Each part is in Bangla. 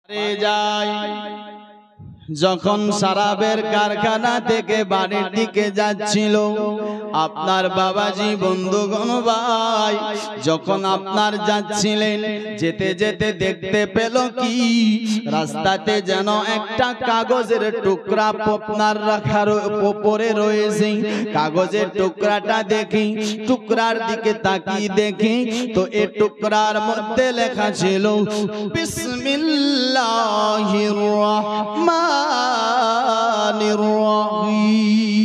যায় যখন শরাবের কারখানা থেকে বাড়ির দিকে যাচ্ছিল আপনার বাবাজি বন্ধুগণ ভাই, যখন আপনার যাচ্ছিলেন যেতে যেতে দেখতে পেল কি রাস্তাতে যেন একটা কাগজের টুকরা আপনার রাখার উপরে রয়েছে। কাগজের টুকরাটা দেখি, টুকরার দিকে তাকিয়ে দেখি তো এই টুকরার মধ্যে লেখা ছিল বিসমিল্লাহির রহমানির রহিম।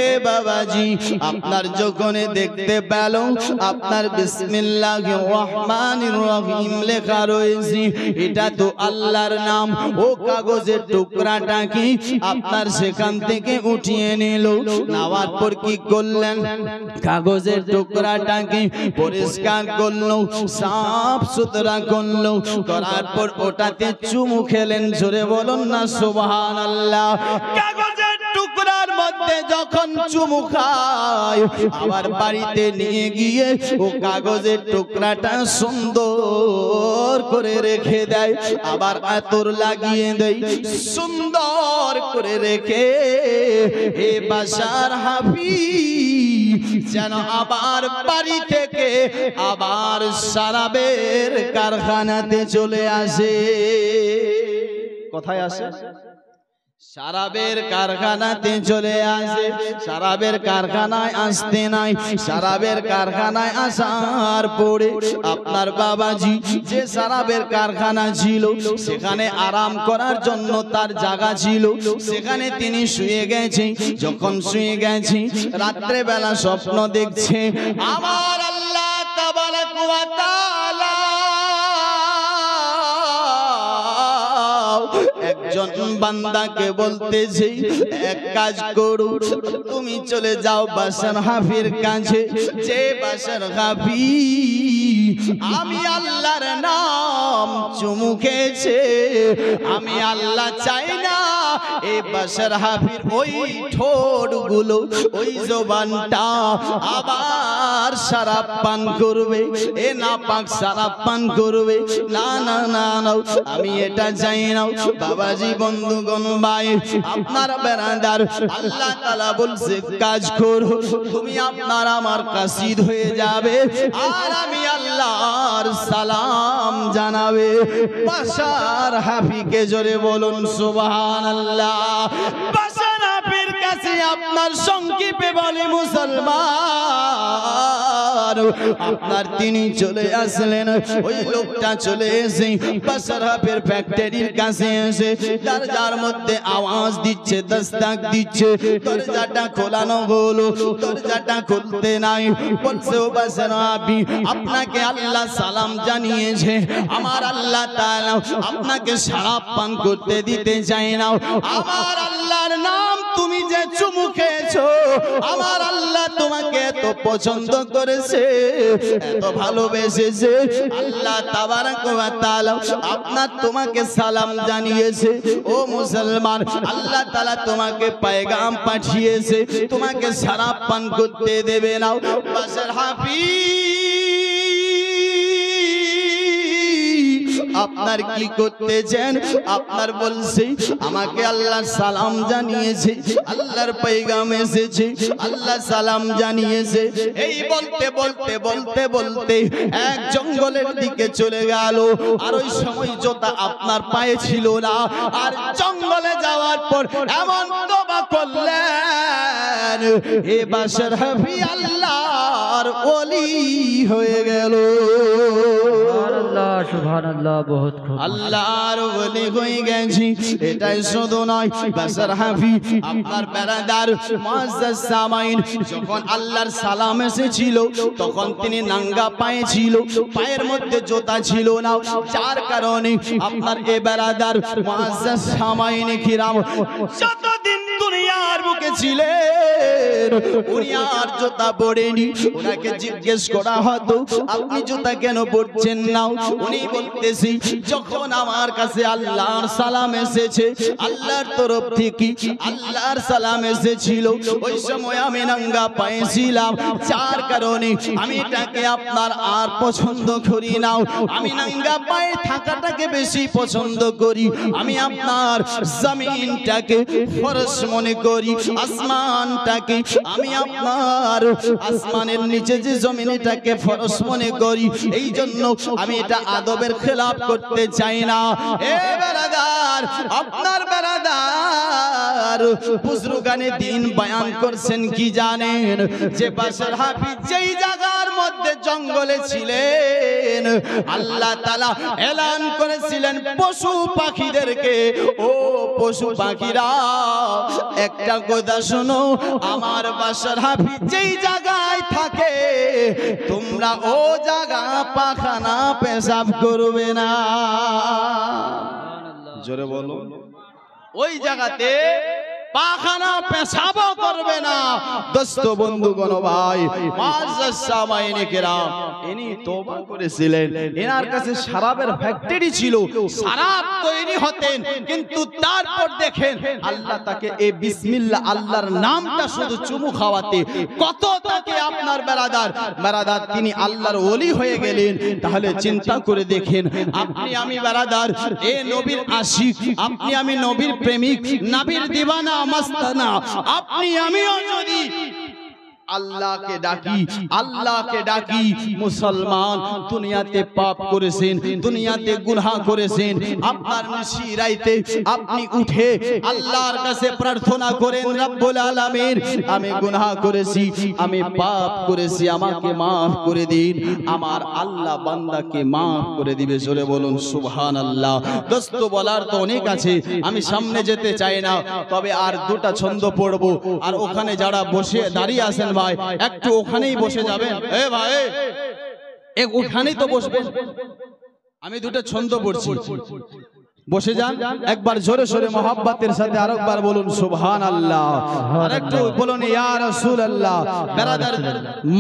এ বাবাজি আপনার যখন দেখতে পেল আপনার বিসমিল্লাহির রহমানির রহিম লেখা রয়েছে, এটা তো আল্লাহর নাম। ও কাগজের টুকরাটা কি আপনার সেখান থেকে উঠিয়ে নিল, নেওয়ার পর কি করলেন, কাগজের টুকরাটাকে পরিষ্কার করলো, সাফ সুতরা করলো, করার পর ওটাতে চুমু খেলেন। জোরে বলুন না সুবহানাল্লাহ। কাগজের টুকরার মধ্যে যখন চুমু খায় আবার বাড়িতে নিয়ে গিয়ে ও কাগজের টুকরাটা সুন্দর করে রেখে দেয়, আবার আতর লাগিয়ে দেয়, সুন্দর করে রেখে এ বাসার হাফিজ যেন আবার বাড়ি থেকে আবার শরাবের কারখানাতে চলে আসে। কোথায় আসে? শরাবের কারখানাতে চলে আসে। শরাবের কারখানায় আসতে নাই, শরাবের কারখানায় আসার পরে আপনার বাবাজি যে শরাবের কারখানা ছিল সেখানে আরাম করার জন্য তার জায়গা ছিল, সেখানে তিনি শুয়ে গেছে। যখন শুয়ে গেছে রাত্রে বেলা স্বপ্ন দেখছে আমার আল্লাহ তাবারাক ওয়া তাআলা একজন বান্দাকে বলতেছে এক কাজ করো, তুমি চলে যাও বাশার হাফির কাছে। যে বাশার হাফি আমি আল্লাহর নাম চুমু খেয়েছে, আমি আল্লাহ চাই না এই বাশার হাফির ওই ঠোঁট গুলো ওই জবানটা আবার শরাব পান করবে, এ নাপাক শরাব পান করবে। না না না না, আমি এটা চাই না। বাবাজি বন্ধুগণ ভাই আপনার বেরাদার আল্লাহ তাআলা বলছে কাজ করো, তুমি আপনার আমার কাসিদ হয়ে যাবে আর আমি আল্লাহর সালাম জানাবে। বাশার হাফিকে জোরে বলুন সুবহানাল্লাহ। বাশার হাফির কাছে আপনার সংক্ষেপে বলে মুসলমান, আপনার তিনি চলে আসলেন। ওই লোকটা চলে এসে বাশার হাফির ফ্যাক্টরির কাছে এসে দরজার মধ্যে আওয়াজ দিচ্ছে, দস্তক দিচ্ছে। দরজাটা খোলানো হলো, দরজাটা খুলতে নাই। বলছে ও বাশার হাফি আপনাকে আল্লাহ সালাম জানিয়েছে, আমার আল্লাহ তাআলা আপনাকে শরাব পান করতে দিতে চায় না। আমার আল্লাহর নাম তুমি যে চুমু খেয়েছো, আমার আল্লাহ তোমাকে এত পছন্দ করেছে, এত ভালোবেসেছে, আল্লাহ তাবারাক ওয়া তাআলা আপনার তোমাকে সালাম জানিয়েছে। ও মুসলমান, আল্লাহ তাআলা তোমাকে পয়গাম পাঠিয়েছে, তোমাকে শরাব পান করতে দেবে না। বাশার হাফিজ আপনার কি করতেছেন? আপনার বলছে আমাকে আল্লাহ সালাম জানিয়েছে, আল্লাহর পয়গাম এসেছে, আল্লাহ সালাম জানিয়েছে। এই বলতে বলতে বলতে বলতে এক জঙ্গলের দিকে চলে গেল। আর ওই সময় জোতা আপনার পায়ে ছিল না। আর জঙ্গলে যাওয়ার পর এমন তওবা করলেন এ বাশার হাফি আল্লাহর ওলি হয়ে গেল। সুবহানাল্লাহ সুবহানাল্লাহ, বহুত খুব আল্লাহর ওলি হয়ে গেছি। এটাই শুধু নয়, বাশার হাফি আপনার বেরাদার মুআজ্জাজ সামাইন যখন আল্লাহর সালাম এসেছিল তখন তিনি নাঙ্গা পায়ে ছিল, পায়ের মধ্যে জুতা ছিল না, যার কারণে আপনার এ বেরাদার মুআজ্জাজ সামাইন কিরাম যতদিন দুনিয়ার বুকে গেছিলেন, উনি আর জুতা পরেনি। ওনাকে জিজ্ঞেস করা হতো আপনি জুতা কেন পরছেন না? উনি বলতেছি যখন আমার কাছে আল্লাহর সালাম এসেছে, আল্লাহর তরফ থেকে আল্লাহর সালাম এসেছিল, ওই সময় আমি নাঙ্গা পাইছিলাম, যার কারণে আমি এটাকে আপনার আর পছন্দ করি না। আমি নাঙ্গা পায়ে থাকাটাকে বেশি পছন্দ করি। আমি আপনার জমিনটাকে ফরজ মনে করি, আসমানটাকে আমি আপনার আসমানের নিচে যে জমিনটাকে ফরজ মনে করি। এই জন্য আমি এটা আদবের খেলাফ করতে চাই না। এ বেরাদার, আপনার বেরাদার বুজরুগানে দ্বীন বয়ান করছেন কি জানেন? যে বাশার হাফিজ যেই জায়গার মধ্যে জঙ্গলে ছিলেন, আল্লাহ তাআলা এলান করেছিলেন পশু পাখিদেরকে, ও পশু পাখিরা একটা কথা শোনো, আমার বাশার হাফিজ যেই জায়গায় থাকে তোমরা ও জায়গা পাখানা পেশাব করবে না। জোরে বলো, ওই জায়গাতে পাখানা পেশাবও করবে না। দোস্ত বন্ধুগণ ভাই, মুআজ্জাজ সামাইনে কেরাম, ইনি তওবা করেছিলেন। এনার কাছে শরাবের ফ্যাক্টরি ছিল, শরাব তৈরি হতেন, কিন্তু তারপর দেখেন আল্লাহ তাকে এই বিসমিল্লাহ আল্লাহর নামটা শুধু চুমু খাওয়াতে কত তাকে আপনার বেরাদার তিনি আল্লাহর ওলি হয়ে গেলেন। তাহলে চিন্তা করে দেখেন, আপনি আমি বেরাদার এ নবীর আশিক, আপনি আমি নবীর প্রেমিক, নবীর দিওয়ানা মাস্তানা, আপনি আমিও যদি আল্লাহকে ডাকি মুসলমান দুনিয়াতে পাপ করেছেন, দুনিয়াতে গুনাহ করেছেন, আপনার নিশিরাইতে আপনি উঠে আল্লাহর কাছে প্রার্থনা করেন, রব্বুল আলামিন আমি গুনাহ করেছি, আমি পাপ করেছি, আমাকে maaf করে দিন। আমার আল্লাহ বান্দাকে maaf করে দিবে। জোরে বলুন সুবহানাল্লাহ। দোস্ত বলার তো অনেক আছে, আমি সামনে যেতে চাই না, তবে আর দুটা ছন্দ পড়বো। আর ওখানে যারা বসে দাঁড়িয়ে আছেন ভাই, একটু ওখানেই বসে যাবেন। এ ভাই, ওখানেই তো বসবেন। আমি দুটো ছন্দ পড়ছি, বসে যান। একবার জোরে সোরে মোহাব্বতের সাথে আরেকবার বলুন সুবহানাল্লাহ, আর একটু বলুন ইয়া রাসূলুল্লাহ। বেরাদার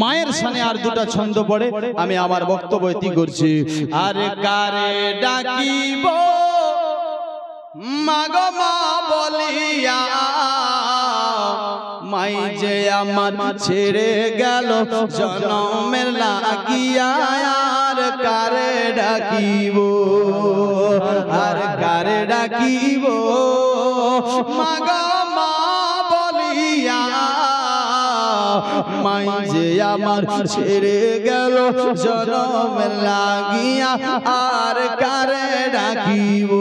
মায়ের সামনে আর দুটো ছন্দ পড়ে আমি আমার বক্তব্য ইতি করছি। আরে কারে ডাকিব মাগো মা বলিয়া, মাই যে আমার ছেড়ে গেল জনমের লাগিয়া, আর কারে ডাকিব, আর কারে ডাকিব মাগো মা বলিয়া, মাই যে আমার ছেড়ে গেল জনমের লাগিয়া, আর কারে ডাকিব।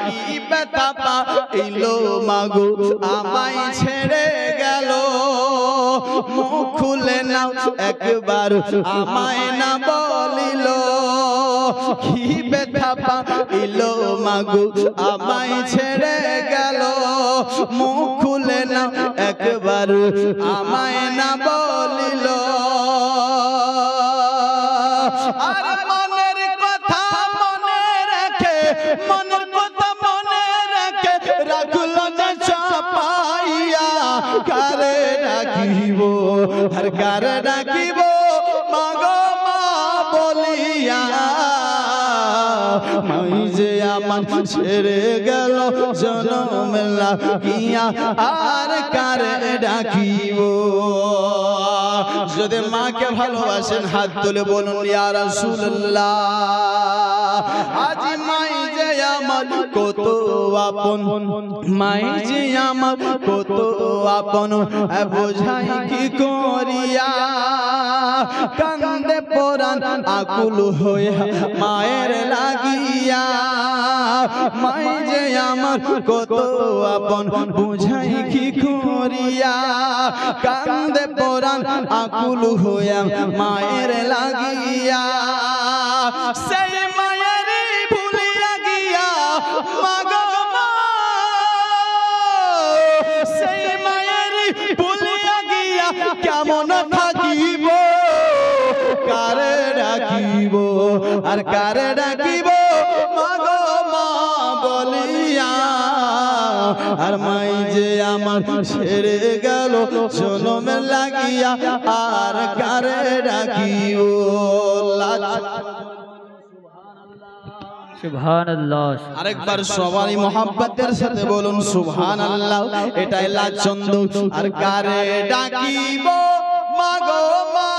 কি ব্যথা পাইলো মাগো আমায় ছেড়ে গেল, মুখ খুলে নাও একবার আমায় না বলিল। কি ব্যথা পাইলো মাগো আমায় ছেড়ে গেল, মুখ খুলে নাও একবার আমায় না বলিল। আর মনের কথা মনে রেখে, মনের কথা মনে রেখে রাখলো যে চাপাইয়া, কারে ডাকিব, আর কারে ডাকিব মাগো মা বলিয়া, মাই যে আমার ছেড়ে গেল জনমের লাগিয়া, আর কারে ডাকিব। যদি মাকে ভালোবাসেন হাত তুলে বলুন ইয়া রাসূলুল্লাহ। আজ মাই যে আমার কত আপন, মাই যে আমার কত আপন, বোঝাই কি করিয়া, কান্দে পরাণ আকুল হয়ে মায়ের লাগিয়া। মাই যে আমার কত আপন, বোঝাই কি করিয়া, কান্দে পরাণ আকুল হয়ে মায়ের লাগিয়া। সেই মায়ের ভুলিয়া গিয়া মাগো মা, সেই মায়ের ভুলিয়া গিয়া কেমন থাকিব, কারে ডাকিব, আর কারে ডাকিব মাগো মা বলিয়া, আর মাই যে আমার ছেড়ে গেল জনম লাগিয়া আর কারে ডাকিও সুবহানাল্লাহ। আরেকবার সবাই মোহাব্বতের সাথে বলুন সুবহানাল্লাহ। এটাই লাচন্দ আর কারে ডাকিব মাগো মা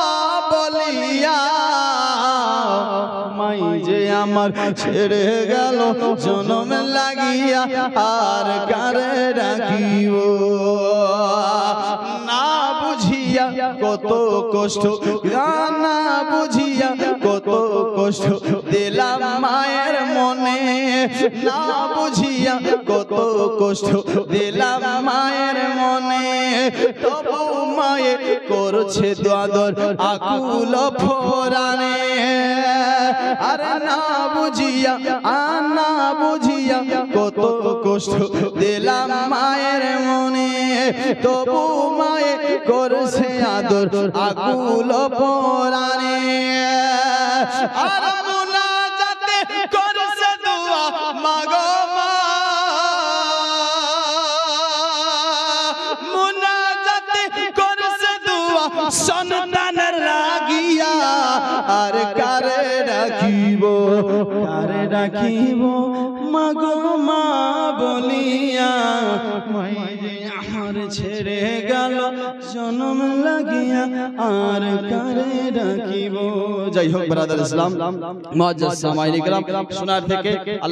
বলিয়া, মাই যে আমার ছেড়ে গেল জনম লাগিয়া আর কারে ডাকিব। না বুঝিয়া কত কষ্ট, না বুঝিয়া কত কষ্ট দিলাম মায়ের মনে, না বুঝিয়া কত কষ্ট দিলাম মায়ের মনে, তবু মায়ে করছে দাদর আকুল ফোরানে। আরে না বুঝিয়া না বুঝিয়া কত কষ্ট দিলাম মায়ের মনে, তবু মায়ে করছে আদর আকুল ফোরানে। আর মুনাজাতে করছে দোয়া মাগো মা, মুনাজাতে করছে দোয়া সন্তানের লাগিয়া আর কারে রাখিব, কারে রাখিব মাগো মা বলিয়া, মাই যে আমার ছেড়ে গেল জনম লাগিয়া আর কারে রাখিব। যাই হোক ব্রাদার ইসলাম মুআজ্জাজ সামাইল ইকরাম, সোনার থেকে আল্লাহ